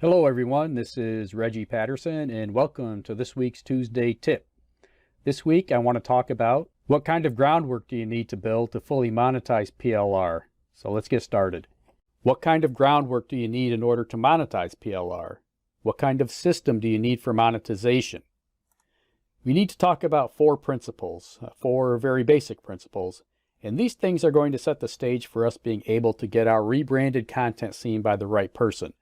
Hello everyone, this is Reggie Patterson and welcome to this week's Tuesday tip. This week I want to talk about what kind of groundwork do you need to build to fully monetize PLR. So let's get started. What kind of groundwork do you need in order to monetize PLR? What kind of system do you need for monetization? We need to talk about four principles, four very basic principles, and these things are going to set the stage for us being able to get our rebranded content seen by the right person.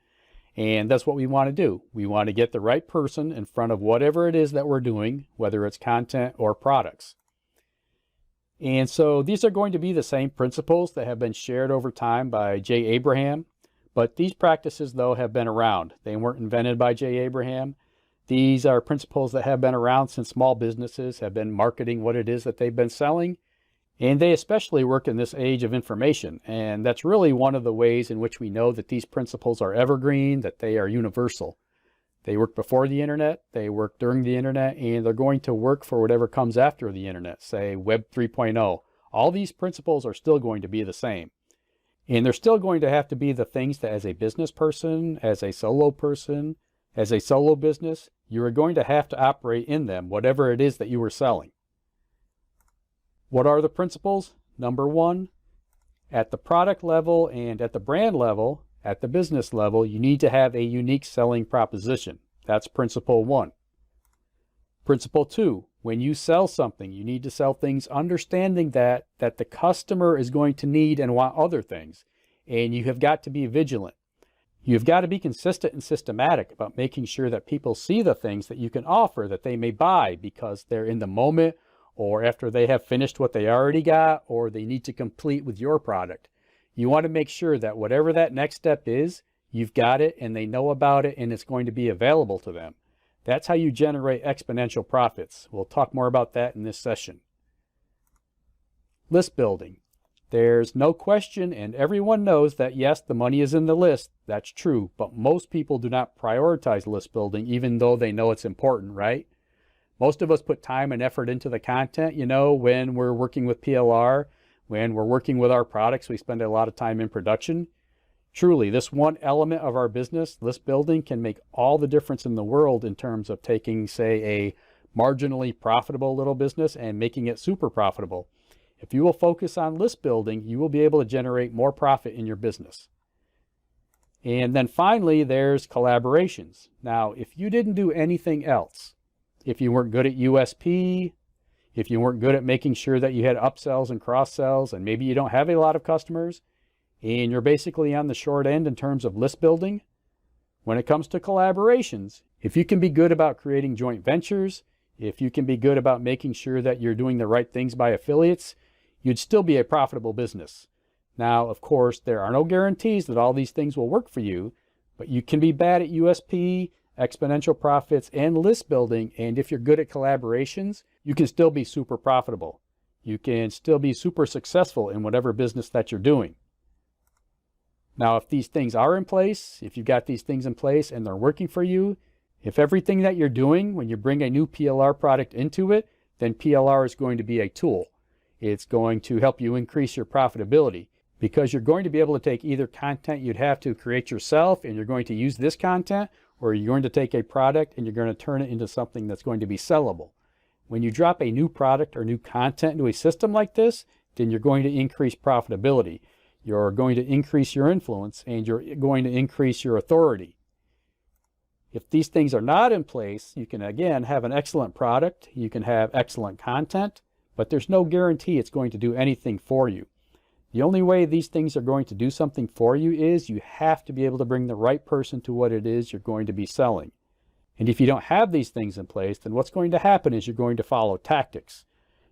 And that's what we want to do. We want to get the right person in front of whatever it is that we're doing, whether it's content or products. And so these are going to be the same principles that have been shared over time by Jay Abraham, but these practices though have been around. They weren't invented by Jay Abraham. These are principles that have been around since small businesses have been marketing what it is that they've been selling. And they especially work in this age of information. And that's really one of the ways in which we know that these principles are evergreen, that they are universal. They work before the internet, they work during the internet, and they're going to work for whatever comes after the internet, say Web 3.0. All these principles are still going to be the same. And they're still going to have to be the things that as a business person, as a solo business, you are going to have to operate in them, whatever it is that you are selling. What are the principles? Number one, at the product level and at the brand level, at the business level, you need to have a unique selling proposition. That's principle one. Principle two, when you sell something, you need to sell things understanding that the customer is going to need and want other things. And you have got to be vigilant. You've got to be consistent and systematic about making sure that people see the things that you can offer that they may buy because they're in the moment, or after they have finished what they already got, or they need to complete with your product. You want to make sure that whatever that next step is, you've got it and they know about it and it's going to be available to them. That's how you generate exponential profits. We'll talk more about that in this session. List building. There's no question, and everyone knows that yes, the money is in the list. That's true, but most people do not prioritize list building even though they know it's important, right? Most of us put time and effort into the content. You know, when we're working with PLR, when we're working with our products, we spend a lot of time in production. Truly, this one element of our business, list building, can make all the difference in the world in terms of taking, say, a marginally profitable little business and making it super profitable. If you will focus on list building, you will be able to generate more profit in your business. And then finally, there's collaborations. Now, if you didn't do anything else, if you weren't good at USP, if you weren't good at making sure that you had upsells and cross-sells, and maybe you don't have a lot of customers, and you're basically on the short end in terms of list building, when it comes to collaborations, if you can be good about creating joint ventures, if you can be good about making sure that you're doing the right things by affiliates, you'd still be a profitable business. Now, of course, there are no guarantees that all these things will work for you, but you can be bad at USP, exponential profits, and list building, and if you're good at collaborations, you can still be super profitable. You can still be super successful in whatever business that you're doing. Now, if these things are in place, if you've got these things in place and they're working for you, if everything that you're doing when you bring a new PLR product into it, then PLR is going to be a tool. It's going to help you increase your profitability because you're going to be able to take either content you'd have to create yourself and you're going to use this content, or you're going to take a product and you're going to turn it into something that's going to be sellable. When you drop a new product or new content into a system like this, then you're going to increase profitability. You're going to increase your influence and you're going to increase your authority. If these things are not in place, you can again have an excellent product, you can have excellent content, but there's no guarantee it's going to do anything for you. The only way these things are going to do something for you is you have to be able to bring the right person to what it is you're going to be selling. And if you don't have these things in place, then what's going to happen is you're going to follow tactics.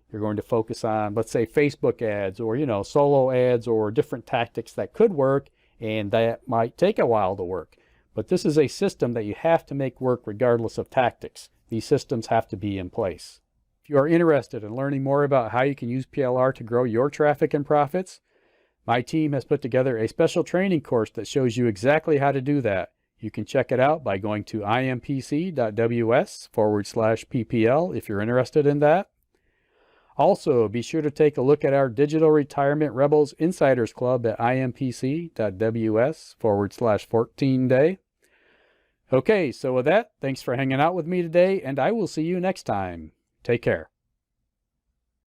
You're going to focus on, let's say, Facebook ads or, solo ads or different tactics that could work, and that might take a while to work. But this is a system that you have to make work regardless of tactics. These systems have to be in place. If you are interested in learning more about how you can use PLR to grow your traffic and profits, my team has put together a special training course that shows you exactly how to do that. You can check it out by going to impc.ws/PPL if you're interested in that. Also, be sure to take a look at our Digital Retirement Rebels Insiders Club at impc.ws/14day. Okay, so with that, thanks for hanging out with me today, and I will see you next time. Take care.